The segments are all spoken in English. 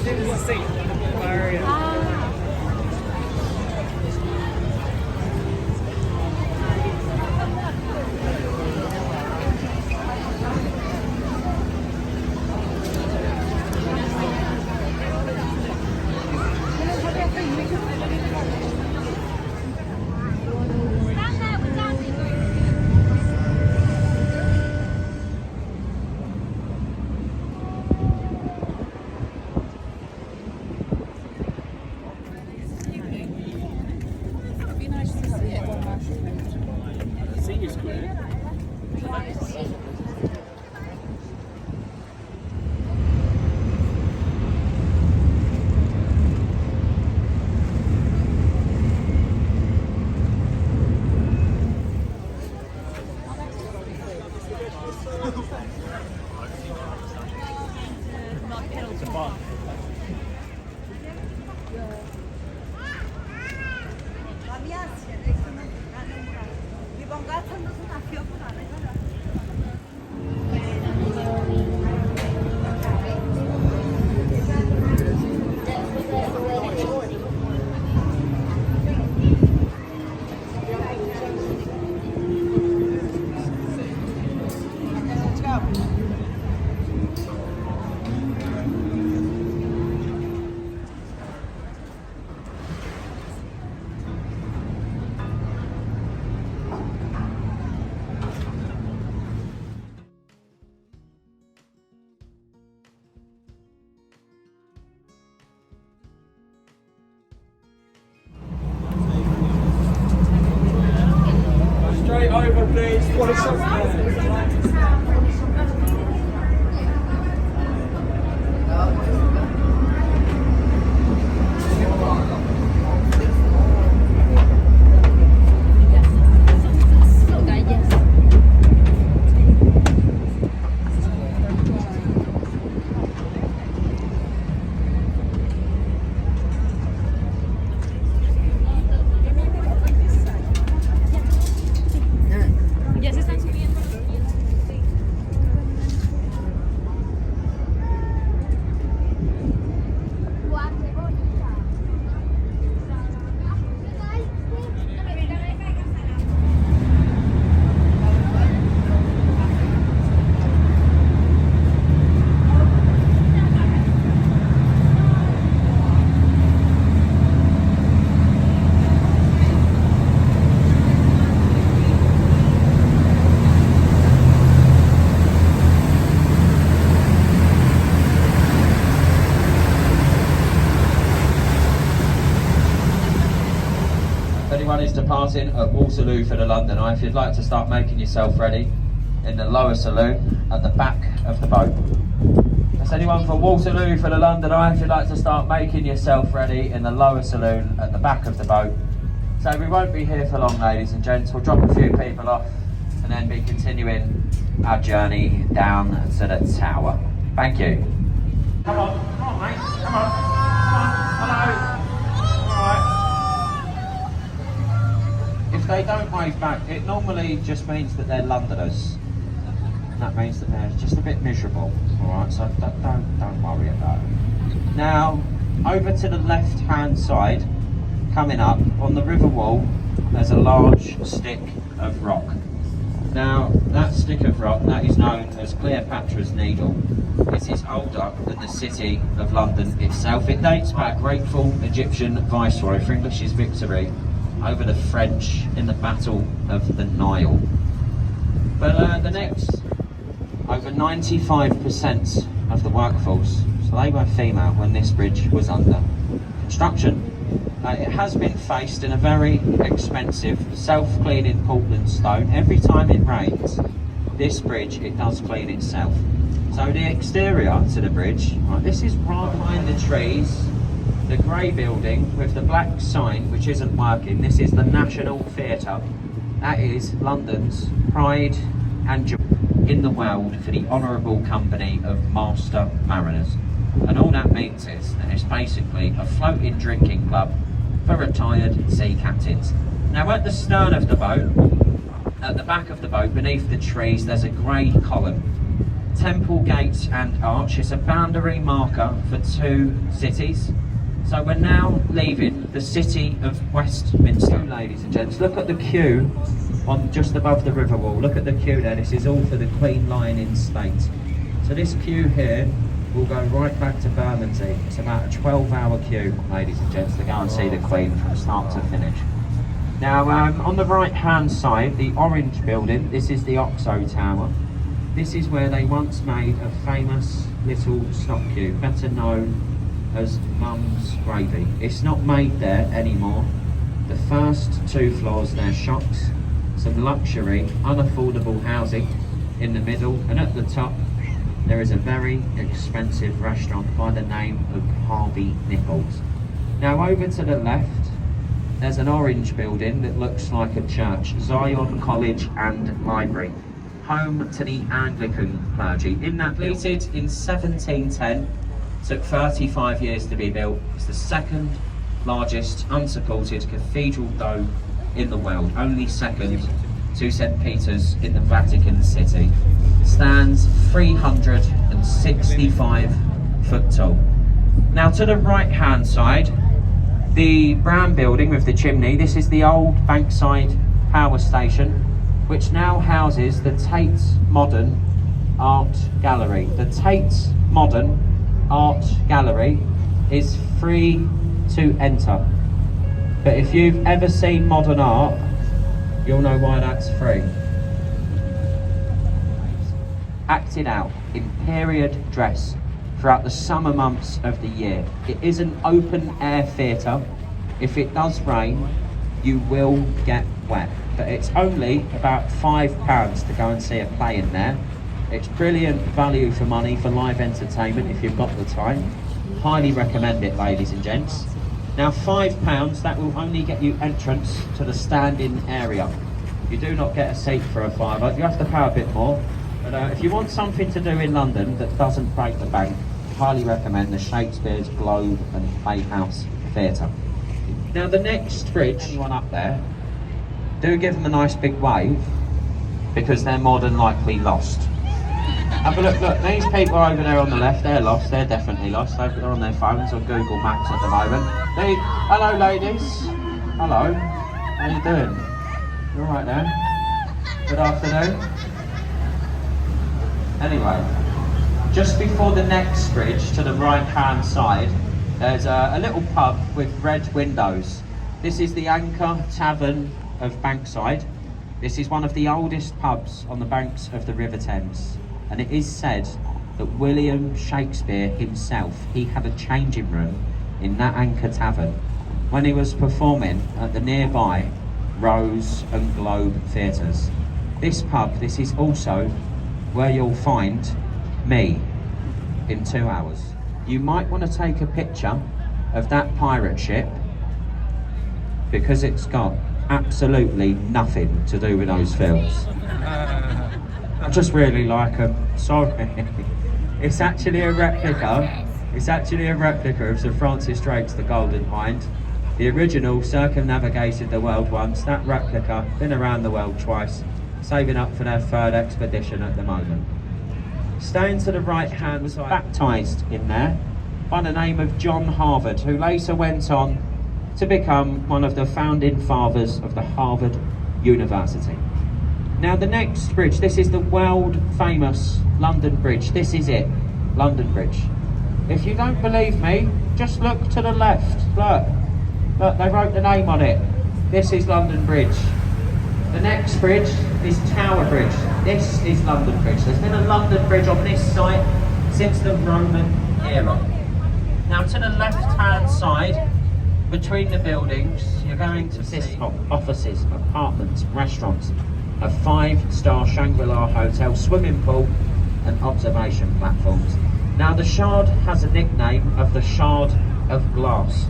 There's a seat in the area. Straight over, please. What is something? Anyone is departing at Waterloo for the London Eye, if you'd like to start making yourself ready in the lower saloon at the back of the boat. That's anyone for Waterloo for the London Eye, if you'd like to start making yourself ready in the lower saloon at the back of the boat. So we won't be here for long, ladies and gents. We'll drop a few people off and then be continuing our journey down to the tower. Thank you. Come on mate, come on, hello. If they don't wave back, it normally just means that they're Londoners. And that means that they're just a bit miserable, alright, so don't worry about it. Now, over to the left-hand side, coming up, on the river wall, there's a large stick of rock. Now, that stick of rock, that is known as Cleopatra's Needle. It is older than the city of London itself. It dates back grateful Egyptian viceroy for English's victory over the French in the Battle of the Nile. But the next, over 95% of the workforce, so they were female when this bridge was under construction. It has been faced in a very expensive self-cleaning Portland stone. Every time it rains, this bridge, it does clean itself. So the exterior to the bridge, right, this is right behind the trees, the grey building with the black sign which isn't working. This is the National Theatre. That is London's pride and joy in the world for the honourable company of master mariners. And all that means is that it's basically a floating drinking club for retired sea captains. Now at the stern of the boat, at the back of the boat, beneath the trees, there's a grey column. Temple Gate and Arch. It's a boundary marker for two cities. So we're now leaving the city of Westminster. Ladies and gents, look at the queue on just above the river wall. Look at the queue there. This is all for the Queen lying in state. So this queue here will go right back to Bermondsey. It's about a 12-hour queue, ladies and gents, to go and see the Queen from start to finish. Now, on the right-hand side, the orange building, this is the Oxo Tower. This is where they once made a famous little stop queue, better known as Mum's Gravy. It's not made there anymore. The first two floors, they're shops, some luxury, unaffordable housing in the middle, and at the top there is a very expensive restaurant by the name of Harvey Nichols. Now over to the left, there's an orange building that looks like a church, Zion College and Library, home to the Anglican clergy. In that building, in 1710, took 35 years to be built. It's the second largest unsupported cathedral dome in the world, only second to St. Peter's in the Vatican City. Stands 365 foot tall. Now to the right hand side, the brown building with the chimney, this is the old Bankside Power Station, which now houses the Tate Modern Art Gallery. The Tate Modern Art Gallery is free to enter, but if you've ever seen modern art, you'll know why that's free. Acted out in period dress throughout the summer months of the year. It is an open air theatre. If it does rain, you will get wet, but it's only about £5 to go and see a play in there. It's brilliant value for money for live entertainment if you've got the time. Highly recommend it, ladies and gents. Now £5, that will only get you entrance to the standing area. You do not get a seat for a fiver. You have to pay a bit more. But if you want something to do in London that doesn't break the bank, highly recommend the Shakespeare's Globe and Playhouse Theatre. Now the next bridge, anyone up there, do give them a nice big wave, because they're more than likely lost. Have a look, these people over there on the left, they're lost, they're definitely lost. They're on their phones or Google Maps at the moment. Hello ladies, hello, how you doing? You alright there? Good afternoon. Anyway, just before the next bridge to the right hand side, there's a little pub with red windows. This is the Anchor Tavern of Bankside. This is one of the oldest pubs on the banks of the River Thames. And it is said that William Shakespeare himself, he had a changing room in that Anchor Tavern when he was performing at the nearby Rose and Globe Theatres. This pub, this is also where you'll find me in 2 hours. You might want to take a picture of that pirate ship, because it's got absolutely nothing to do with those films. I just really like them. Sorry. It's actually a replica. It's actually a replica of Sir Francis Drake's The Golden Hind. The original circumnavigated the world once. That replica been around the world twice, saving up for their third expedition at the moment. Staying to the right hand side, baptised in there by the name of John Harvard, who later went on to become one of the founding fathers of the Harvard University. Now the next bridge, this is the world famous London Bridge. This is it, London Bridge. If you don't believe me, just look to the left. Look, they wrote the name on it. This is London Bridge. The next bridge is Tower Bridge. This is London Bridge. There's been a London Bridge on this site since the Roman era. Now to the left-hand side, between the buildings, you're going to see offices, apartments, restaurants, a 5-star Shangri-La hotel, swimming pool and observation platforms. Now the Shard has a nickname of the Shard of Glass.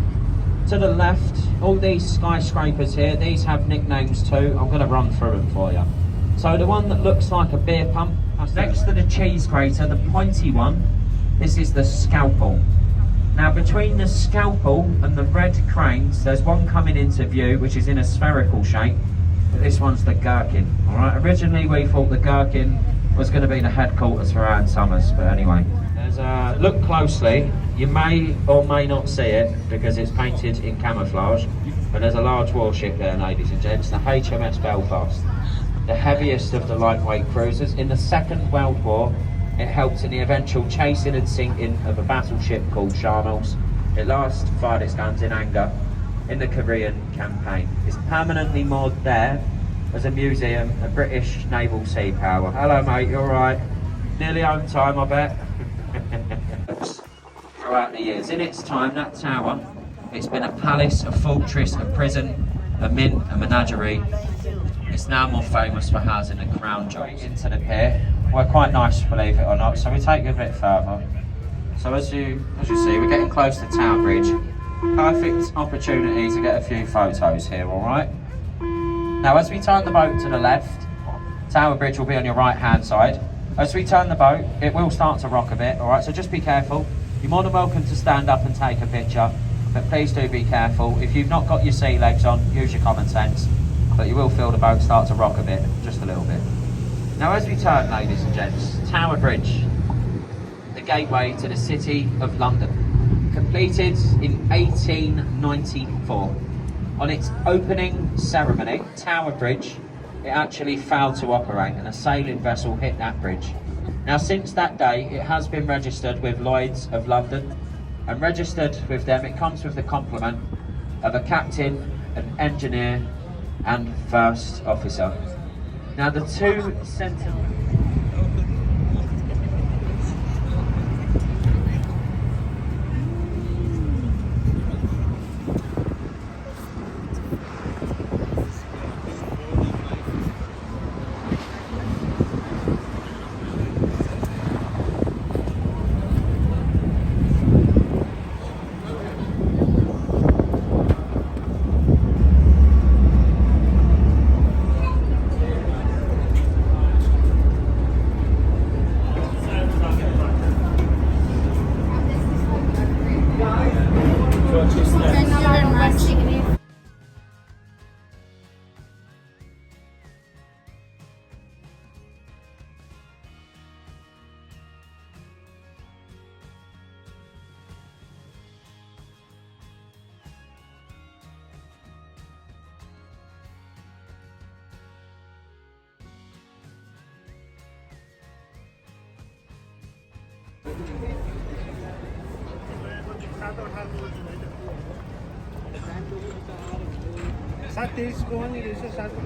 To the left, all these skyscrapers here, these have nicknames too. I'm going to run through them for you. So the one that looks like a beer pump, next to the cheese grater, the pointy one, this is the Scalpel. Now between the Scalpel and the red cranes, there's one coming into view which is in a spherical shape, but this one's the Gherkin. Alright, originally we thought the Gherkin was going to be the headquarters for Anne Summers, but anyway. There's look closely, you may or may not see it because it's painted in camouflage, but there's a large warship there, ladies and gents, the HMS Belfast, the heaviest of the lightweight cruisers. In the Second World War, it helped in the eventual chasing and sinking of a battleship called Charles. It last fired its guns in anger in the Korean campaign. It's permanently moored there as a museum of British naval sea power. Hello mate, you alright? Nearly home time, I bet. Throughout the years. In its time, that tower, it's been a palace, a fortress, a prison, a mint, a menagerie. It's now more famous for housing a crown jewels. Into the pier. We're quite nice, believe it or not, so we take it a bit further. So as you see, we're getting close to Tower Bridge. Perfect opportunity to get a few photos here, alright? Now as we turn the boat to the left, Tower Bridge will be on your right hand side. As we turn the boat, it will start to rock a bit, alright, so just be careful. You're more than welcome to stand up and take a picture, but please do be careful. If you've not got your sea legs on, use your common sense, but you will feel the boat start to rock a bit, just a little bit. Now as we turn, ladies and gents, Tower Bridge, the gateway to the City of London, completed in 1894. On its opening ceremony, Tower Bridge, it actually failed to operate and a sailing vessel hit that bridge. Now since that day, it has been registered with Lloyd's of London, and registered with them, it comes with the complement of a captain, an engineer, and first officer. Now the two centre... Satu sekolah ni, satu.